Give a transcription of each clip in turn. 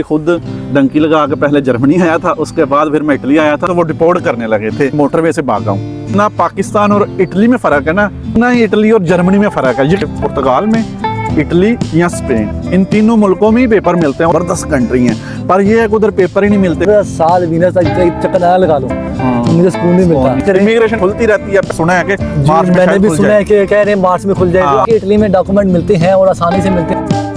खुद डंकी लगा के पहले जर्मनी आया था, उसके बाद फिर मैं इटली आया था, तो वो डिपोर्ट करने लगे थे, मोटरवे से भागा हूँ ना। पाकिस्तान और इटली में फ़र्क है ना ही इटली और जर्मनी में फ़र्क है। ये पुर्तगाल में, इटली या स्पेन, इन तीनों मुल्कों में ही पेपर मिलते हैं। जबरदस्त कंट्री हैं, पर ये है कि उधर पेपर ही नहीं मिलते। साल वीनस चक्कर नया लगा लो, मुझे स्कूल नहीं मिलता। इमिग्रेशन खुलती रहती है, सुना है कि मार्च में मैंने भी सुना है कि कह रहे हैं मार्च में खुल जाएगा। इटली में डॉक्यूमेंट मिलते हैं और आसानी से मिलते हैं।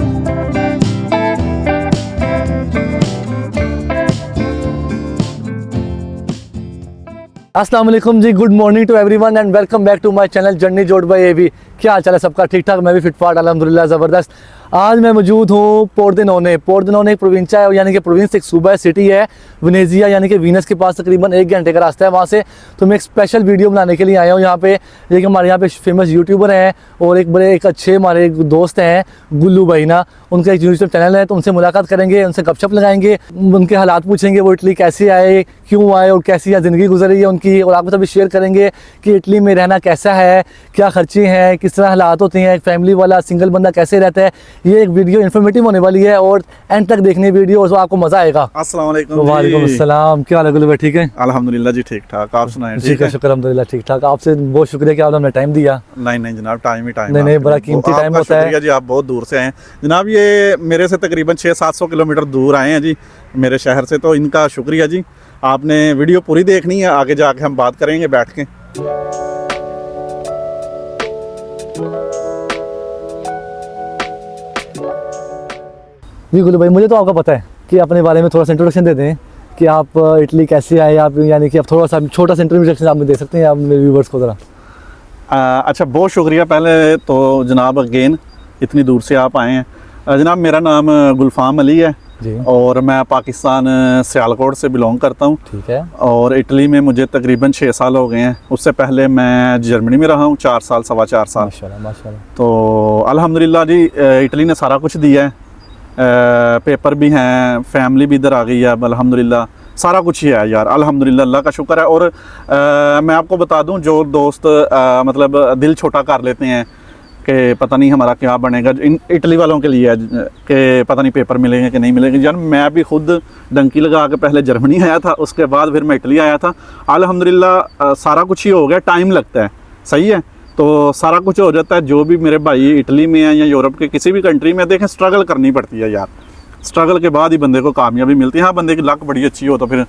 अस्सलाम वालेकुम जी, good morning to everyone and welcome back to my channel journey जोड़ बाय एबी। क्या हाल चाल है सबका? ठीक ठाक, मैं भी फिट फाट अल्हम्दुलिल्लाह ज़बरदस्त। आज मैं मौजूद हूँ पोर्देनोने एक प्रोविंस है, यानी कि प्रोविंस एक सूबा है, सिटी है वेनेजिया, यानी कि वीनस के पास तकरीबन 1 घंटे का रास्ता है वहाँ से। तो मैं एक स्पेशल वीडियो बनाने के लिए आया हूँ यहाँ पे। एक हमारे यहाँ पे फेमस यूट्यूबर हैं और एक अच्छे हमारे दोस्त हैं गुल्लू भाई ना, उनका एक यूट्यूब चैनल है, तो उनसे मुलाकात करेंगे, उनसे गपशप लगाएंगे, उनके हालात पूछेंगे, वो इटली कैसे आए, क्यों आए और कैसी यहाँ ज़िंदगी गुजरी है उनकी, और आपके साथ भी शेयर करेंगे कि इटली में रहना कैसा है, क्या खर्चे हैं, किस तरह हालात होते हैं, एक फैमिली वाला सिंगल बंदा कैसे रहता है। ये एक वीडियो इन्फॉर्मेटिव होने वाली है और एंड तक देखने वीडियो, और आपको मज़ा आएगा। अस्सलाम वालेकुम। वालेकुम अस्सलाम, क्या हाल है गुल्लू भाई? ठीक है अल्हम्दुलिल्लाह जी, ठीक ठाक। आप सुनाएं? ठीक है, शुक्र अल्हम्दुलिल्लाह ठीक ठाक। आपसे बहुत शुक्रिया कि आपने टाइम दिया। नहीं जनाब, टाइम ही टाइम। नहीं, बड़ा कीमती टाइम होता है जी। आप बहुत दूर से आए हैं जनाब, ये मेरे से तकरीबन 600-700 किलोमीटर दूर आए हैं जी मेरे शहर से, तो इनका शुक्रिया जी। आपने वीडियो पूरी देखनी है, आगे जाके हम बात करेंगे बैठ के। जी गुल्लू भाई, मुझे तो आपका पता है कि अपने बारे में थोड़ा सा इंट्रोडक्शन दे दें कि आप इटली कैसे आए आप, यानी कि आप थोड़ा सा छोटा सा इंट्रोडक्शन आप दे सकते हैं आप मेरे व्यूवर्स को ज़रा। अच्छा, बहुत शुक्रिया पहले तो जनाब, अगेन इतनी दूर से आप आए हैं। जनाब मेरा नाम गुलफाम अली है जी, और मैं पाकिस्तान सियालकोट से बिलोंग करता हूँ। ठीक है। और इटली में मुझे तकरीबन 6 साल हो गए हैं। उससे पहले मैं जर्मनी में रहा हूँ 4 साल, 4.25 साल। माशाल्लाह माशाल्लाह। तो अल्हम्दुलिल्लाह जी, इटली ने सारा कुछ दिया है, पेपर भी हैं, फैमिली भी इधर आ गई है अब अल्हम्दुलिल्लाह, सारा कुछ ही है यार, अल्हम्दुलिल्लाह, अल्लाह का शुक्र है। और मैं आपको बता दूं, जो दोस्त मतलब दिल छोटा कर लेते हैं कि पता नहीं हमारा क्या बनेगा, इन इटली वालों के लिए कि पता नहीं पेपर मिलेंगे कि नहीं मिलेंगे। यार मैं भी खुद डंकी लगा के पहले जर्मनी आया था, उसके बाद फिर मैं इटली आया था। अल्हम्दुलिल्लाह सारा कुछ ही हो गया, टाइम लगता है, सही है, तो सारा कुछ हो जाता है। जो भी मेरे भाई इटली में हैं या यूरोप के किसी भी कंट्री में, देखें स्ट्रगल करनी पड़ती है यार, स्ट्रगल के बाद ही बंदे को कामयाबी मिलती है। हाँ, बंदे की लक बड़ी अच्छी हो तो फिर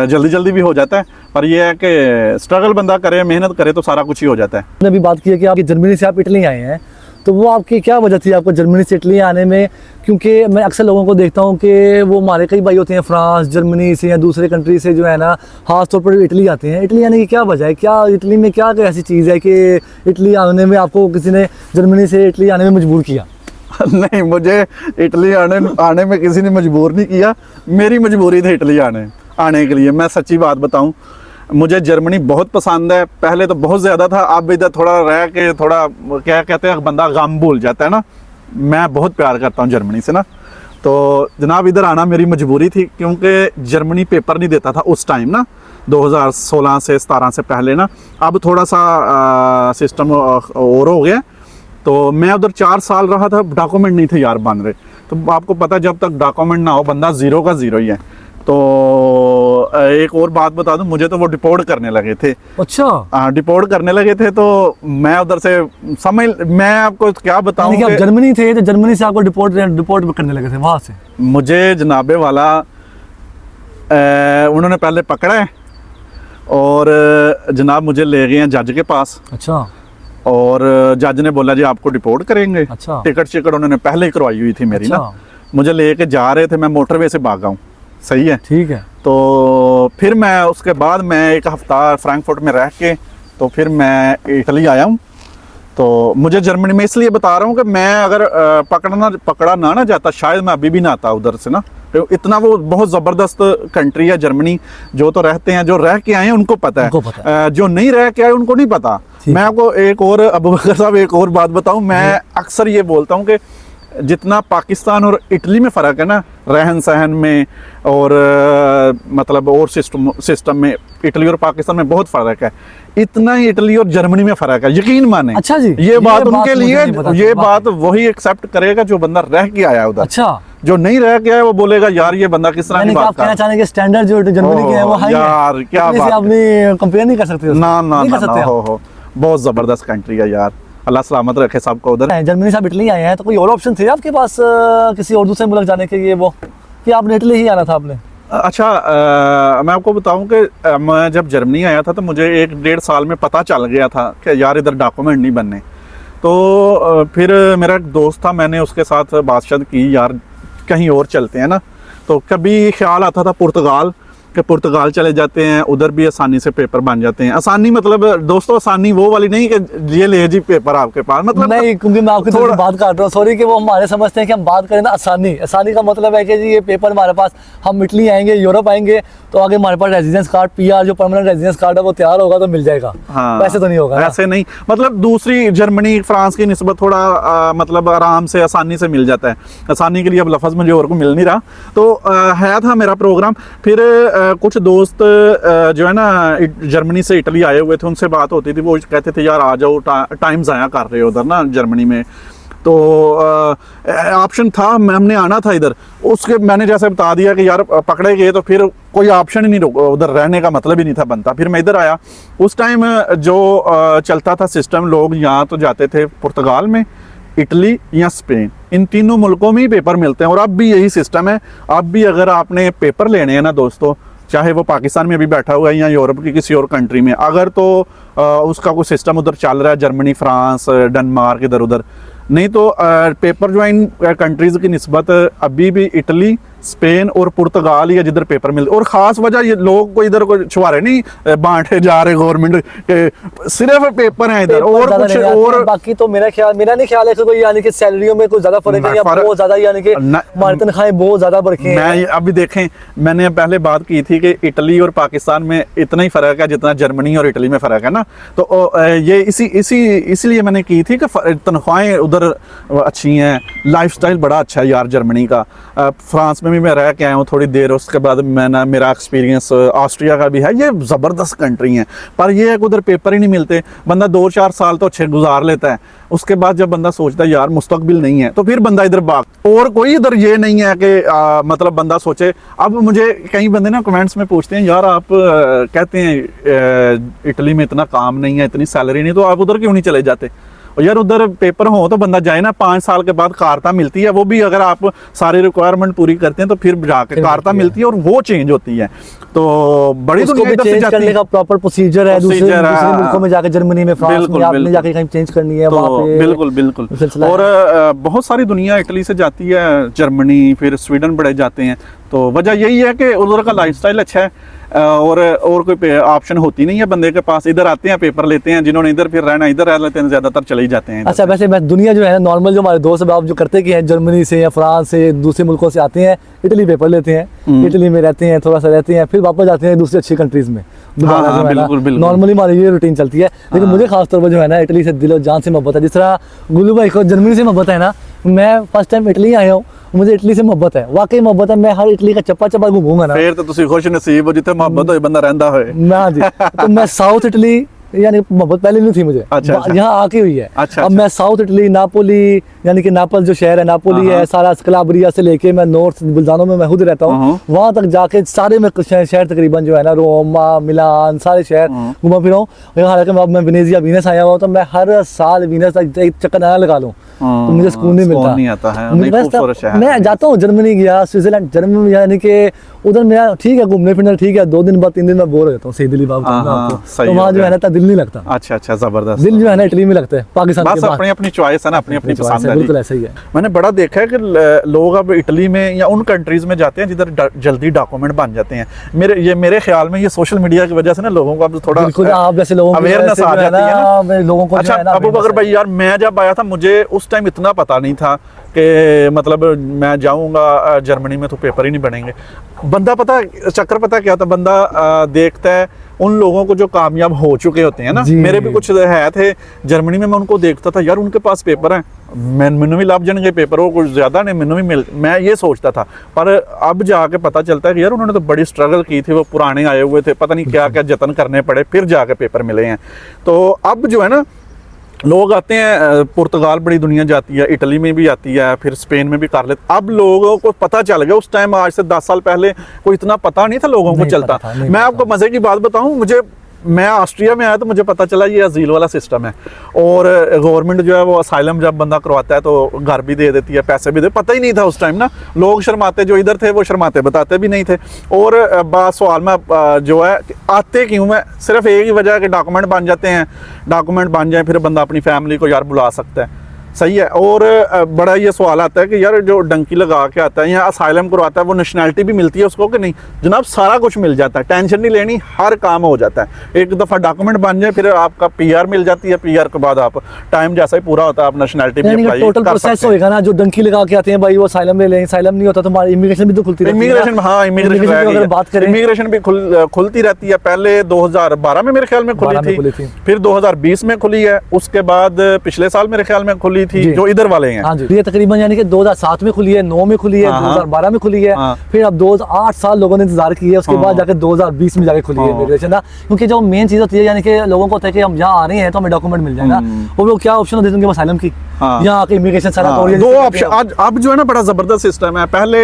जल्दी भी हो जाता है, पर यह है कि स्ट्रगल बंदा करे, मेहनत करे तो सारा कुछ ही हो जाता है। मैंने अभी बात की है कि आप जर्मनी से आप इटली आए हैं, तो वो आपकी क्या वजह थी आपको जर्मनी से इटली आने में? क्योंकि मैं अक्सर लोगों को देखता हूँ कि वो हमारे कई भाई होते हैं फ्रांस, जर्मनी से या दूसरे कंट्री से जो है ना, खास तौर पर इटली आते हैं। इटली आने की क्या वजह है? क्या इटली में क्या ऐसी चीज़ है कि इटली आने में आपको किसी ने जर्मनी से इटली आने में मजबूर किया? नहीं, मुझे इटली आने में किसी ने मजबूर नहीं किया, मेरी मजबूरी थी इटली आने के लिए। मैं सच्ची बात बताऊं, मुझे जर्मनी बहुत पसंद है, पहले तो बहुत ज़्यादा था, अब इधर थोड़ा रह के थोड़ा क्या कहते हैं, बंदा गम भूल जाता है ना। मैं बहुत प्यार करता हूँ जर्मनी से ना, तो जनाब इधर आना मेरी मजबूरी थी, क्योंकि जर्मनी पेपर नहीं देता था उस टाइम ना, 2016 से 17 से पहले ना। अब थोड़ा सा सिस्टम और हो गया, तो मैं उधर 4 साल रहा था, डॉक्यूमेंट नहीं थे यार बन रहे। तो आपको पता है, जब तक डॉक्यूमेंट ना हो बंदा ज़ीरो का ज़ीरो ही है। तो एक और बात बता दूं, मुझे तो वो डिपोर्ट करने लगे थे। अच्छा। हाँ, डिपोर्ट करने लगे थे, तो मैं उधर से मैं आपको क्या बताऊं कि आप जर्मनी थे, तो जर्मनी से आपको डिपोर्ट करने लगे थे वहाँ से? मुझे जनाबे वाला उन्होंने पहले पकड़ा है और जनाब मुझे ले गए हैं जज के पास। अच्छा। और जज ने बोला जी आपको डिपोर्ट करेंगे। अच्छा। टिकट उन्होंने पहले ही करवाई हुई थी मेरी। अच्छा। ना मुझे लेके जा रहे थे, मैं मोटरवे से भागा हूँ, सही है, ठीक है। तो फिर मैं उसके बाद मैं 1 हफ्ता फ्रैंकफर्ट में रह के तो फिर मैं इटली आया हूँ। तो मुझे जर्मनी में इसलिए बता रहा हूँ कि मैं अगर पकड़ा ना जाता, शायद मैं अभी भी ना आता उधर से ना। तो इतना वो बहुत ज़बरदस्त कंट्री है जर्मनी। जो तो रहते हैं, जो रह के आए हैं उनको पता है, जो नहीं रह के आए उनको नहीं पता। मैं आपको एक और, अबू बकर साहब, एक और बात बताऊँ, मैं अक्सर ये बोलता हूँ कि जितना पाकिस्तान और इटली में फ़र्क है ना, रहन सहन में और मतलब और सिस्टम में, इटली और पाकिस्तान में बहुत फ़र्क है, इतना ही इटली और जर्मनी में फ़र्क है, यकीन माने। अच्छा जी, ये बात उनके लिए, ये बात वही एक्सेप्ट करेगा जो बंदा रह के आया उधर। अच्छा। जो नहीं रह गया है वो बोलेगा यार ये बंदा किस तरह की यानी कि बात आप कर कहना चाहेंगे कि स्टैंडर्ड जो जर्मनी के हैं वो हाई है, यार क्या इटली से बात आप नहीं कंपेयर नहीं कर सकते उसको? ना ना नहीं ना कर ना, सकते हो बहुत जबरदस्त कंट्री है यार, अल्लाह सलामत रखे सबको उधर। आप। जर्मनी से आप इटली आए हैं तो कोई और ऑप्शन थे आपके पास किसी और दूसरे मुल्क जाने के लिए, वो कि आपने इटली ही आना था आपने? अच्छा मैं आपको बताऊं कि मैं जब जर्मनी आया था तो मुझे 1-1.5 साल में पता चल गया था कि यार इधर डॉक्यूमेंट नहीं बनने। तो फिर मेरा एक दोस्त था, मैंने उसके साथ बातचीत की यार कहीं और चलते हैं ना। तो कभी ख्याल आता था पुर्तगाल कि पुर्तगाल चले जाते हैं, उधर भी आसानी से पेपर बन जाते हैं। आसानी मतलब दोस्तों आसानी वो वाली नहीं कि ये ले जी पेपर आपके पास, मतलब नहीं, क्योंकि मैं आपकी थोड़ी थोड़ा- बात कर रहा हूँ, सॉरी कि वो हमारे समझते हैं कि हम बात करें ना आसानी। आसानी का मतलब है कि जी ये पेपर हमारे पास, हम इटली आएंगे, यूरोप आएंगे तो आगे हमारे पास रेजिडेंस कार्ड, पीआर जो परमानेंट रेजिडेंस कार्ड है वो तैयार होगा तो मिल जाएगा। हाँ, वैसे तो नहीं होगा ना? ऐसे नहीं, मतलब दूसरी जर्मनी फ्रांस की निस्बत थोड़ा मतलब आराम से आसानी से मिल जाता है। आसानी के लिए अब लफ्ज़ मुझे और को मिल नहीं रहा। तो है था मेरा प्रोग्राम। फिर कुछ दोस्त जो है ना जर्मनी से इटली आए हुए थे, उनसे बात होती थी, वो कहते थे यार आ जाओ, टाइम ज़ाया कर रहे हो उधर ना जर्मनी में। तो ऑप्शन था, हमने आना था इधर, उसके मैंने जैसे बता दिया कि यार पकड़े गए तो फिर कोई ऑप्शन ही नहीं, उधर रहने का मतलब ही नहीं था बनता। फिर मैं इधर आया। उस टाइम जो चलता था सिस्टम, लोग यहाँ तो जाते थे पुर्तगाल में, इटली या स्पेन, इन तीनों मुल्कों में ही पेपर मिलते हैं। और अब भी यही सिस्टम है। अब भी अगर आपने पेपर लेने हैं ना दोस्तों, चाहे वो पाकिस्तान में भी बैठा हुआ है या यूरोप की किसी और कंट्री में, अगर तो उसका कोई सिस्टम उधर चल रहा है, जर्मनी, फ्रांस, डेनमार्क, इधर उधर, नहीं तो पेपर जो है इन कंट्रीज़ की निस्बत अभी भी इटली, स्पेन और पुर्तगाल या जिधर पेपर मिलते। और ख़ास वजह ये लोग को इधर कोई छुआरे नहीं बांटे जा रहे गवर्नमेंट के, सिर्फ पेपर हैं इधर, और ज़्यादा कुछ नहीं आते हैं। और बाकी तो मेरा नहीं ख्याल है कि कोई यानी कि सैलरियों में कोई ज़्यादा फर्क है या फर्क- बहुत ज़्यादा, यानी कि हमारी तनख्वाहें बहुत ज़्यादा बढ़ी हैं। मैं अभी देखें, मैंने पहले बात की थी कि इटली और पाकिस्तान में इतना ही फ़र्क है जितना जर्मनी और इटली में फ़र्क है ना। तो ये इसीलिए मैंने की थी कि तनख्वाहें उधर अच्छी हैं, लाइफस्टाइल बड़ा अच्छा है यार जर्मनी का। फ्रांस में भी मैं रह के आया हूँ थोड़ी देर, उसके बाद मेरा एक्सपीरियंस ऑस्ट्रिया का भी है। ये ज़बरदस्त कंट्री हैं, पर ये है कि उधर पेपर ही नहीं मिलते। बंदा 2-4 साल तो अच्छे गुजार लेता है, उसके बाद जब बंदा सोचता है यार मुस्तकबिल नहीं है, तो फिर बंदा इधर भाग। और कोई इधर ये नहीं है कि मतलब बंदा सोचे। अब मुझे कई बंदे ना कमेंट्स में पूछते हैं यार आप कहते हैं इटली में इतना काम नहीं है, इतनी सैलरी नहीं, तो आप उधर क्यों नहीं चले जाते? और यार उधर पेपर हो तो बंदा जाए ना, 5 साल के बाद कारता मिलती है, वो भी अगर आप सारी रिक्वायरमेंट पूरी करते हैं तो फिर जाके कारता मिलती है और वो चेंज होती है। तो बड़ी उसको दुनिया भी इधर से चेंज जाती करने है। का प्रॉपर प्रोसीजर है, दूसरे Procedure है, दूसरे मुल्कों में जाकर, जर्मनी में, फ्रांस बिल्कुल, में आपने बिल्कुल। जाके कहीं चेंज करनी है, वहाँ तो पे बिल्कुल बिल्कुल। सिलसिला और है। बहुत सारी दुनिया इटली से जाती है, जर्मनी, फिर स्वीडन बड़े जाते हैं। तो वजह यही है कि उधर का लाइफस्टाइल अच्छा है, और कोई ऑप्शन होती नहीं है बंदे के पास। इधर आते हैं, पेपर लेते हैं, जिन्होंने इधर फिर रहना इधर रह लेते हैं, ज़्यादातर चले ही जाते हैं इधर अच्छा, से। वैसे मैं दुनिया जो है नॉर्मल जो हमारे दोस्त आप जो करते कि हैं जर्मनी से या फ्रांस से दूसरे मुल्कों से आते हैं, इटली पेपर लेते हैं, इटली में रहते हैं, थोड़ा सा रहते हैं, फिर वापस जाते हैं दूसरी अच्छी कंट्रीज में दोबारा। हाँ, जो है बिल्कुल, बिल्कुल। नॉर्मली हमारी ये रूटीन चलती है। लेकिन मुझे खासतौर पर जो है ना इटली से दिलो जान से मोहब्बत है। जिस तरह गुल्लू भाई को जर्मनी से मोहब्बत है ना, मैं फर्स्ट टाइम इटली आया हूँ, मुझे इटली से मोहब्बत है, वाकई मोहब्बत है। मैं हर इटली का चप्पा चप्पा घूमूंगा ना। फिर तो तुसी खुश नसीब हो जिथे मोहब्बत होए बंदा रहंदा होए। हाँ जी, तो मैं साउथ इटली, यानी मोहब्बत पहले नहीं थी मुझे, अच्छा, अच्छा। यहाँ आके हुई है। अच्छा, अब अच्छा। मैं साउथ इटली, नापोली, यानी कि नापल जो शहर है, नापोली है, सारा स्कलाब्रिया से लेके मैं नॉर्थ बुल्जानो में मैं खुद रहता हूँ, वहाँ तक जाके सारे मैं शहर तकरीबन जो है ना, रोमा, मिलान, सारे शहर घुमा फिरा हूँ। हालांकि अब मैं वेनेजिया, वीनस आया हुआ, तो मैं हर साल वीनस तक एक चक्कर नया लगा लूँ, तो मुझे सुकून नहीं मिलता। नहीं आता है, मुझे नहीं, बस खूबसूरत शहर मैं है। जाता हूँ, जर्मनी गया, स्विट्जरलैंड, जर्मनी, यानी कि उधर मेरा ठीक है घूमने फिरना ठीक है, 2 दिन बाद 3 दिन में बोर हो जाता हूँ, सही दिली बात बताऊं मैं आपको। सही तो वहाँ हो जो गया। है ना इतना दिल नहीं लगता। अच्छा अच्छा, जबरदस्त। दिल जो है ना इटली में लगता है, पाकिस्तान बस के अपनी अपनी चॉइस है ना, अपनी अपनी बाद पसंद है बिल्कुल जी। ऐसा ही है। मैंने बड़ा देखा है कि लोग अब इटली में या उन कंट्रीज में जाते हैं जिधर जल्दी डॉक्यूमेंट बन जाते हैं। मेरे ख्याल में ये सोशल मीडिया की वजह से ना लोगों को अब थोड़ा बिल्कुल, आप जैसे लोगों की वजह अवेयरनेस से आ जो है जाती है ना, ना। लोगों को जो अच्छा है ना अबू बकर awareness भाई है। यार, मैं जब आया था मुझे उस टाइम इतना पता नहीं था कि मतलब मैं जाऊंगा जर्मनी में तो पेपर ही नहीं बनेंगे। बंदा पता चक्कर पता क्या था, बंदा देखता है उन लोगों को जो कामयाब हो चुके होते हैं ना। जी। मेरे भी कुछ है थे जर्मनी में, मैं उनको देखता था यार उनके पास पेपर हैं, मैनू भी लभ जाएंगे पेपर, वो कुछ ज़्यादा नहीं मैनू भी मिल, मैं ये सोचता था। पर अब जाके पता चलता है कि यार उन्होंने तो बड़ी स्ट्रगल की थी, वो पुराने आए हुए थे, पता नहीं क्या क्या जतन करने पड़े, फिर जाके पेपर मिले हैं। तो अब जो है ना लोग आते हैं, पुर्तगाल बड़ी दुनिया जाती है, इटली में भी आती है, फिर स्पेन में भी कर लेते। अब लोगों को पता चल गया, उस टाइम आज से 10 साल पहले कोई इतना पता नहीं था लोगों को नहीं चलता। पता था, नहीं मैं पता आपको मज़े की बात बताऊं, मैं ऑस्ट्रिया में आया तो मुझे पता चला ये अजील वाला सिस्टम है, और गवर्नमेंट जो है वो असाइलम जब बंदा करवाता है तो घर भी दे देती है, पैसे भी दे, पता ही नहीं था उस टाइम ना। लोग शर्माते, जो इधर थे वो शर्माते, बताते भी नहीं थे। और बात सवाल में जो है आते क्यों है, सिर्फ एक ही वजह है कि डॉक्यूमेंट बन जाते हैं, डॉक्यूमेंट बन जाए फिर बंदा अपनी फैमिली को यार बुला सकता है, सही है। और बड़ा ये सवाल आता है कि यार जो डंकी लगा के आता है या असाइलम करवाता है वो नेशनैलिटी भी मिलती है उसको कि नहीं? जनाब सारा कुछ मिल जाता है, टेंशन नहीं लेनी, हर काम हो जाता है। एक दफ़ा डॉक्यूमेंट बन जाए फिर आपका पीआर मिल जाती है, पीआर के बाद आप टाइम जैसा ही पूरा होता है आप नेशनैलिटी भी अप्लाई टोटल कर प्रोसेस सकते हैं। होएगा ना, जो डंकी लगा के आते हैं भाई वो असाइलम ले लें, असाइलम नहीं होता तो हमारी इमिग्रेशन भी तो खुलती रहती है। इमिग्रेशन, हाँ इमिग्रेशन अगर बात करें, इमिग्रेशन भी खुलती रहती है। पहले 2012 में मेरे ख्याल में खुली थी, फिर 2020 में खुली है, उसके बाद पिछले साल मेरे ख्याल में खुली थी जो इधर वाले हैं। हाँ जी, ये तकरीबन यानी कि 2007 में खुली है, 9 में खुली है, 2012 में खुली है, फिर अब 8 साल लोगों ने इंतजार किया है, उसके बाद जाके 2020 में जाके खुली है इमिग्रेशन ना। क्योंकि जो मेन चीज होती है यानी कि लोगों को होता है कि हम यहाँ आ रहे हैं तो हमें डॉक्यूमेंट मिल जाएगा, और वो क्या ऑप्शन होते हैं उनके पास, असाइलम की, यहाँ आके इमिग्रेशन सारा दो ऑप्शन। आज अब जो है ना बड़ा ज़बरदस्त सिस्टम है। पहले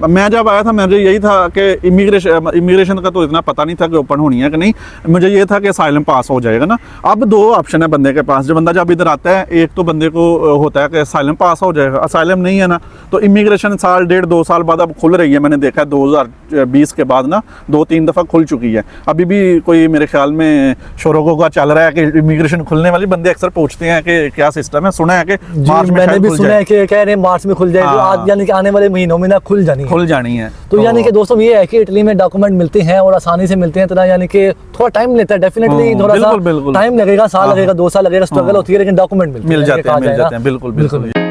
मैं जब आया था मुझे यही था कि इमिग्रेशन का तो इतना पता नहीं था कि ओपन होनी है कि नहीं, मुझे ये था कि असाइलम पास हो जाएगा ना। अब 2 ऑप्शन है बंदे के पास, जो बंदा जब इधर आता है, एक तो बंदे को होता है कि असाइलम पास हो जाएगा, असाइलम नहीं है ना तो इमिग्रेशन साल 1.5-2 साल बाद अब खुल रही है। मैंने देखा है 2020 के बाद ना 2-3 दफ़ा खुल चुकी है। अभी भी कोई मेरे ख्याल में शोरों का चल रहा है कि इमिग्रेशन खुलने वाली, बंदे अक्सर पूछते हैं कि क्या सिस्टम है। सुना है कि मार्च में मैंने भी सुना है कि कह रहे हैं मार्च में खुल जाएगी, आज यानी कि आने वाले महीनों में ना खुल जानी है। तो यानी कि दोस्तों ये है कि इटली में डॉक्यूमेंट मिलते हैं और आसानी से मिलते हैं, तो यानी कि थोड़ा टाइम लेता है, डेफिनेटली थोड़ा सा टाइम लगेगा, साल लगेगा, 2 साल लगेगा, स्ट्रगल होती है, लेकिन डॉक्यूमेंट मिल जाते हैं। बिल्कुल।